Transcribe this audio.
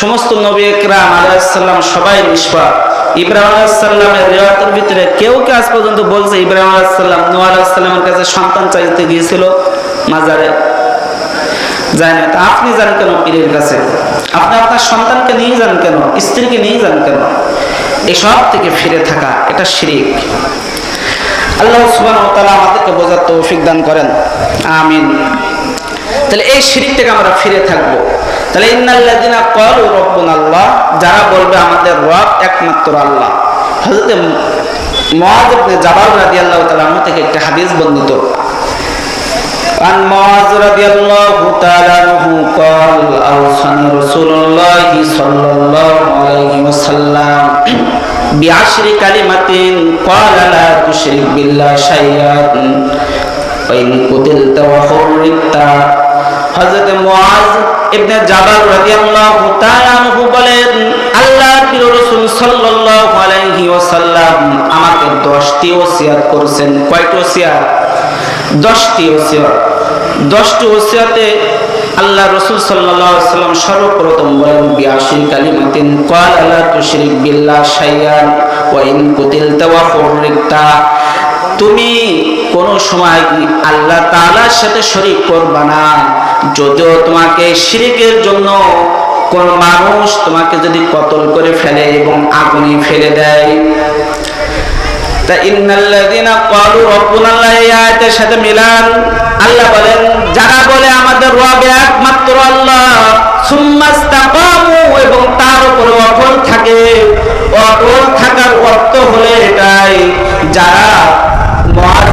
সমস্ত নবী একরাম আলাইহিস সালাম সবাই নিষ্পাপ। ইব্রাহিম আলাইহিস সালামের রিওয়ায়াতের ভিতরে কেউ কে আজ পর্যন্ত বলছে ইব্রাহিম আলাইহিস সালাম নূহ আলাইহিস সালামের কাছে সন্তান চাইতে গিয়েছিল মাজারে? যায় না। তা আপনি যান কেন পীরের কাছে? আপনি আপনার সন্তানকে নিয়ে যান কেন? স্ত্রীকে নিয়ে যান কেন? এসব থেকে ফিরে থাকা এটা শিরক। আল্লাহ সুবহানাহু ওয়া তাআলা আমাদেরকে বোঝার তৌফিক দান করেন, আমিন। তাহলে এই শিরক থেকে আমরা ফিরে থাকবো। তাহলে ইন্নাল্লাযিনা ক্বালু রাব্বুনাল্লাহ, যারা বলবে আমাদের রব একমাত্র আল্লাহ। হযরত মুআয ইবনে জাবাল রাদিয়াল্লাহু তাআলা আনহু থেকে একটা হাদিস বর্ণিত। عن معاذ رضي الله تعالى عنه قال أوصاني رسول الله صلى الله عليه وسلم بعشر كلمات قال لا تشرك بالله شيئا وإن قتلت وحرقت। হযরত মুআয ইবনে জাবাল রাদিয়াল্লাহু তাআলা আনহু বলেন, আল্লাহর প্রিয় রাসূল সাল্লাল্লাহু আলাইহি ওয়াসাল্লাম আমাকে 10টি ওসিয়ত করেছেন। কয়টি ওসিয়ত? 10টি ওসিয়ত। 10টি ওসিয়তে আল্লাহ রাসূল সাল্লাল্লাহু আলাইহি ওয়াসাল্লাম সর্বপ্রথম বলেন বিআশরি কালিমাতিন ক্বালা লা তুশরিক বিল্লাহ শাইআন ওয়া ইন কুতিলতা ওয়া হুররিকতা। তুমি কোন সময় আল্লাহ তাআলার সাথে শরীক করবা না, যদিও তোমাকে শিরকের জন্য কোন মানুষ তোমাকে যদি কতল করে ফেলে এবং আগুনে ফেলে দেয়। তা ইন্নাল্লাযিনা ক্বালু রাব্বুনাল্লাহ এই আয়াতের সাথে মিলান। আল্লাহ বলেন যারা বলে আমাদের রব একমাত্র আল্লাহ, সুম্মাস্তাকামু, এবং তার উপর অটল থাকে। অটল থাকার অর্থ হলো এটাই, যারা মুআয